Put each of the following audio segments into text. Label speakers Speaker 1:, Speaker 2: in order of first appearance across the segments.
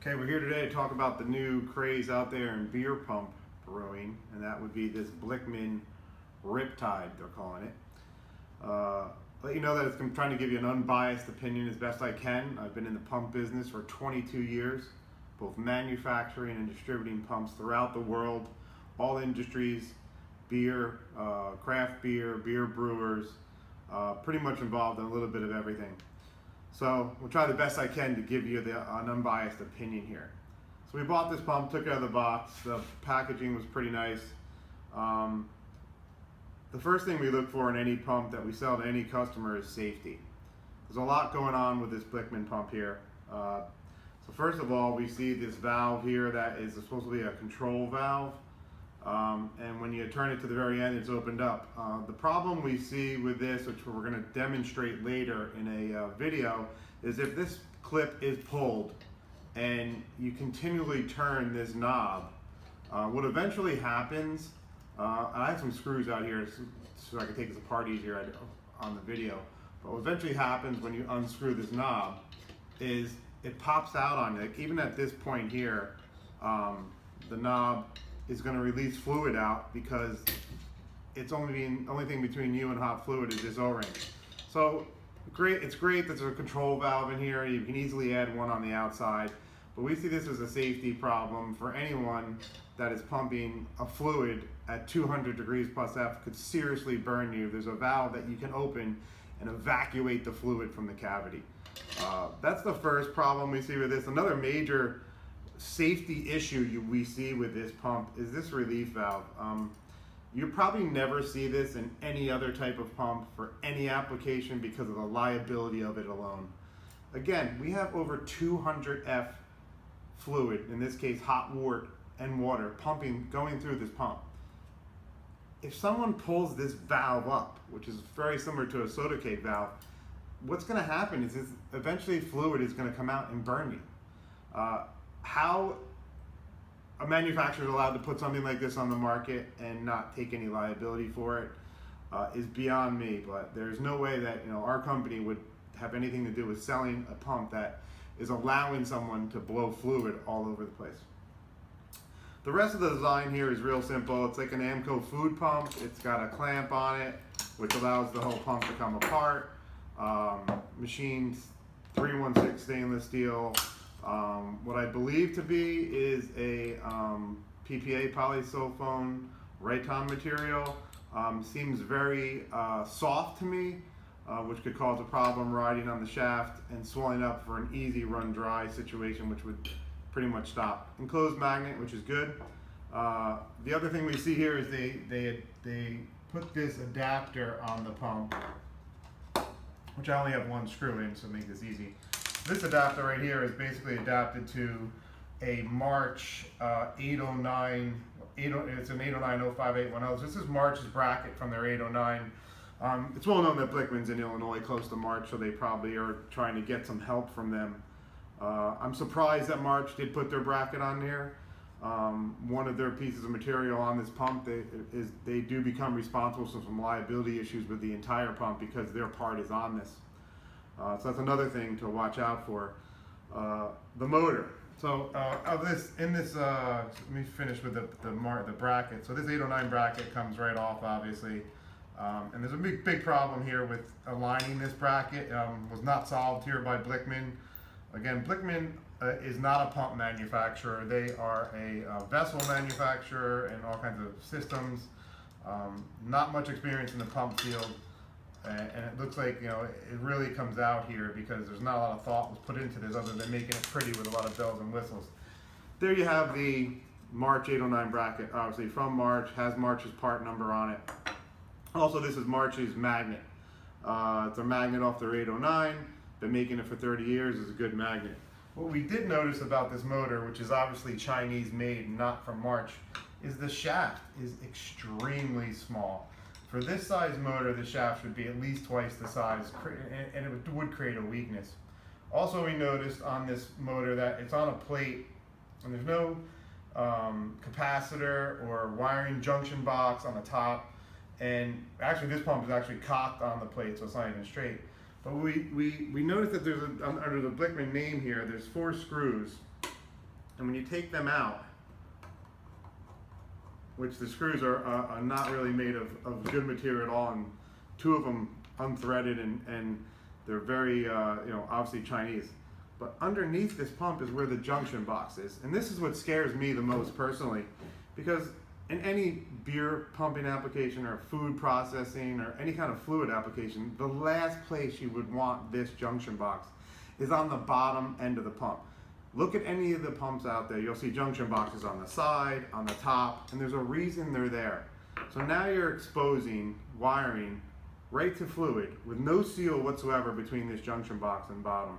Speaker 1: Okay, we're here today to talk about the new craze out there in beer pump brewing, and that would be this Blichmann Riptide, they're calling it. Let you know that I'm trying to give you an unbiased opinion as best I can. I've been in the pump business for 22 years, both manufacturing and distributing pumps throughout the world, all industries, beer, craft beer, beer brewers, pretty much involved in a little bit of everything. So we'll try the best I can to give you an unbiased opinion here. So we bought this pump, took it out of the box. The packaging was pretty nice. The first thing we look for in any pump that we sell to any customer is safety. There's a lot going on with this Blichmann pump here. So first of all, we see this valve here that is supposed to be a control valve. And when you turn it to the very end, it's opened up. The problem we see with this, which we're going to demonstrate later in a video, is if this clip is pulled and you continually turn this knob, what eventually happens, I have some screws out here so I can take this apart easier on the video, but what eventually happens when you unscrew this knob is it pops out on you. Like even at this point here, the knob is going to release fluid out because it's only thing between you and hot fluid is this O-ring. So it's great that there's a control valve in here. You can easily add one on the outside, but we see this as a safety problem for anyone that is pumping a fluid at 200 degrees plus F. Could seriously burn you. There's a valve that you can open and evacuate the fluid from the cavity. That's the first problem we see with this. Another major safety issue we see with this pump is this relief valve. You probably never see this in any other type of pump for any application because of the liability of it alone. Again, we have over 200 F fluid, in this case hot water and water, going through this pump. If someone pulls this valve up, which is very similar to a soda cake valve, what's going to happen is eventually fluid is going to come out and burn you. How a manufacturer is allowed to put something like this on the market and not take any liability for it is beyond me, but there's no way that our company would have anything to do with selling a pump that is allowing someone to blow fluid all over the place. The rest of the design here is real simple. It's like an Amco food pump. It's got a clamp on it, which allows the whole pump to come apart. Machined 316 stainless steel. What I believe to be is a PPA polysulfone Rayton material. Seems very soft to me, which could cause a problem riding on the shaft and swelling up for an easy run dry situation, which would pretty much stop. Enclosed magnet, which is good. The other thing we see here is they put this adapter on the pump, which I only have one screw in, so make this easy. This adapter right here is basically adapted to a March 809, it's an 809-05810. So this is March's bracket from their 809. It's well known that Blichmann's in Illinois, close to March, so they probably are trying to get some help from them. I'm surprised that March did put their bracket on here. One of their pieces of material on this pump, they do become responsible for some liability issues with the entire pump because their part is on this. So that's another thing to watch out for. The motor. So let me finish with the bracket. So this 809 bracket comes right off, obviously. And there's a big problem here with aligning this bracket. Was not solved here by Blichmann. Again, Blichmann is not a pump manufacturer. They are a vessel manufacturer and all kinds of systems. Not much experience in the pump field. And it looks like it really comes out here because there's not a lot of thought was put into this other than making it pretty with a lot of bells and whistles. There you have the March 809 bracket, obviously from March, has March's part number on it. Also, this is March's magnet. It's a magnet off their 809. Been making it for 30 years. It's a good magnet. What we did notice about this motor, which is obviously Chinese made, not from March, is the shaft is extremely small. For this size motor, the shaft should be at least twice the size, and it would create a weakness. Also, we noticed on this motor that it's on a plate, and there's no capacitor or wiring junction box on the top. And actually, this pump is actually cocked on the plate, so it's not even straight. But we noticed that there's under the Blichmann name here, there's 4 screws And when you take them out, which the screws are not really made of good material at all, and two of them unthreaded, and they're very, obviously Chinese. But underneath this pump is where the junction box is. And this is what scares me the most personally, because in any beer pumping application or food processing or any kind of fluid application, the last place you would want this junction box is on the bottom end of the pump. Look at any of the pumps out there, you'll see junction boxes on the side, on the top, and there's a reason they're there. So now you're exposing wiring right to fluid with no seal whatsoever between this junction box and bottom.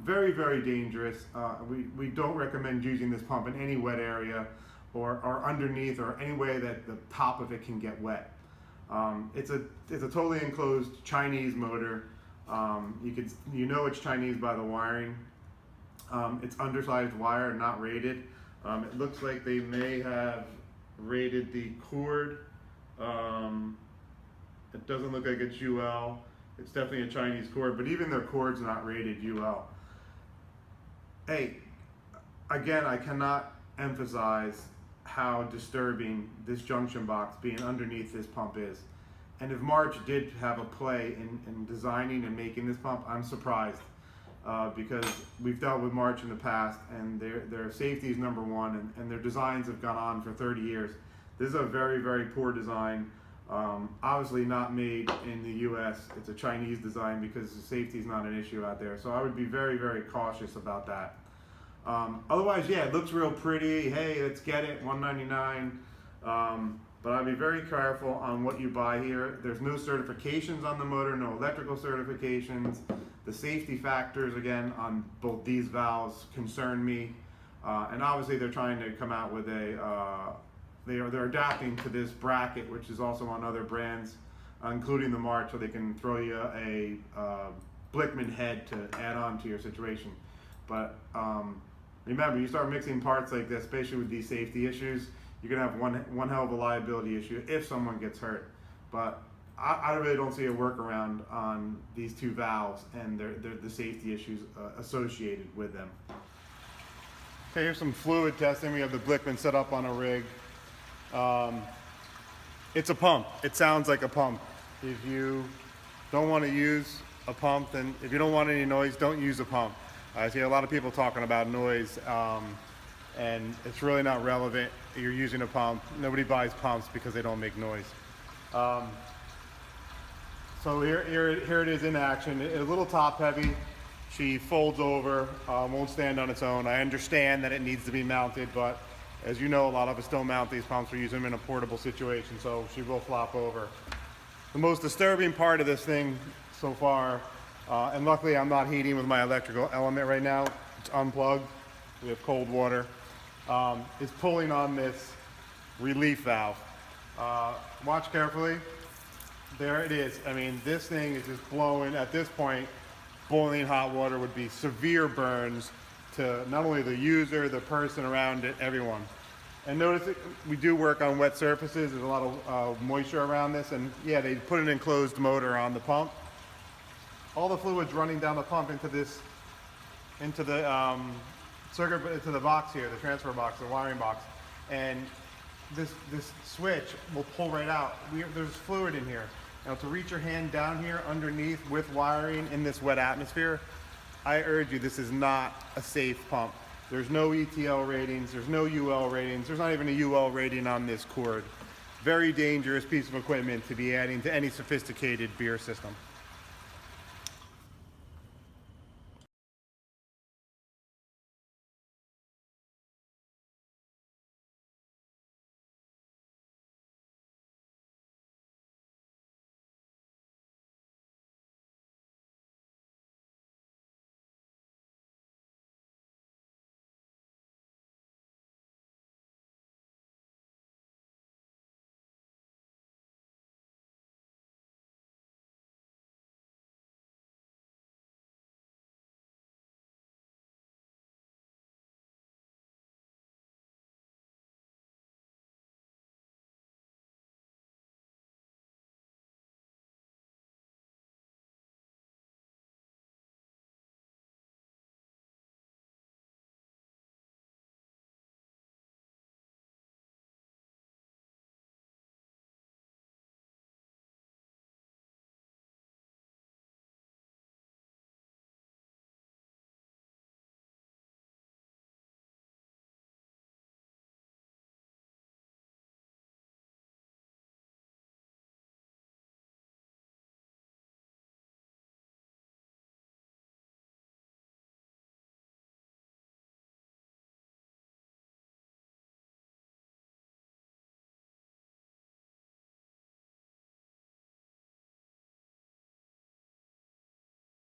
Speaker 1: Very, very dangerous. We don't recommend using this pump in any wet area or underneath or any way that the top of it can get wet. It's a totally enclosed Chinese motor. You know it's Chinese by the wiring. It's undersized wire, not rated. It looks like they may have rated the cord. It doesn't look like it's UL. It's definitely a Chinese cord, but even their cord's not rated UL. Hey, again, I cannot emphasize how disturbing this junction box being underneath this pump is. And if March did have a play in designing and making this pump, I'm surprised. Because we've dealt with March in the past, and their safety is number one, and their designs have gone on for 30 years. This is a very, very poor design. Obviously not made in the US. It's a Chinese design because the safety is not an issue out there. So I would be very, very cautious about that. Otherwise, yeah, it looks real pretty. Hey, let's get it, $199. But I'd be very careful on what you buy here. There's no certifications on the motor, no electrical certifications. The safety factors, again, on both these valves concern me. And obviously they're trying to come out with they're adapting to this bracket, which is also on other brands, including the March, so they can throw you a Blichmann head to add on to your situation. But remember, you start mixing parts like this, especially with these safety issues, you're gonna have one hell of a liability issue if someone gets hurt. But I really don't see a workaround on these two valves and the safety issues associated with them. Okay, here's some fluid testing. We have the Blichmann set up on a rig. It's a pump. It sounds like a pump. If you don't want to use a pump, then if you don't want any noise, don't use a pump. I see a lot of people talking about noise, and it's really not relevant. You're using a pump. Nobody buys pumps because they don't make noise. So here it is in action. It's a little top heavy. She folds over, won't stand on its own. I understand that it needs to be mounted, but as you know, a lot of us don't mount these pumps. We use them in a portable situation, so she will flop over. The most disturbing part of this thing so far, and luckily I'm not heating with my electrical element right now. It's unplugged. We have cold water. Is pulling on this relief valve. Watch carefully. There it is. I mean, this thing is just blowing. At this point, boiling hot water would be severe burns to not only the user, the person around it, everyone. And notice that we do work on wet surfaces. There's a lot of moisture around this, and yeah, they put an enclosed motor on the pump. All the fluid's running down the pump into the circuit, into the box here, the transfer box, the wiring box, and this switch will pull right out. There's fluid in here. Now, to reach your hand down here underneath with wiring in this wet atmosphere, I urge you, this is not a safe pump. There's no ETL ratings, there's no UL ratings, there's not even a UL rating on this cord. Very dangerous piece of equipment to be adding to any sophisticated beer system.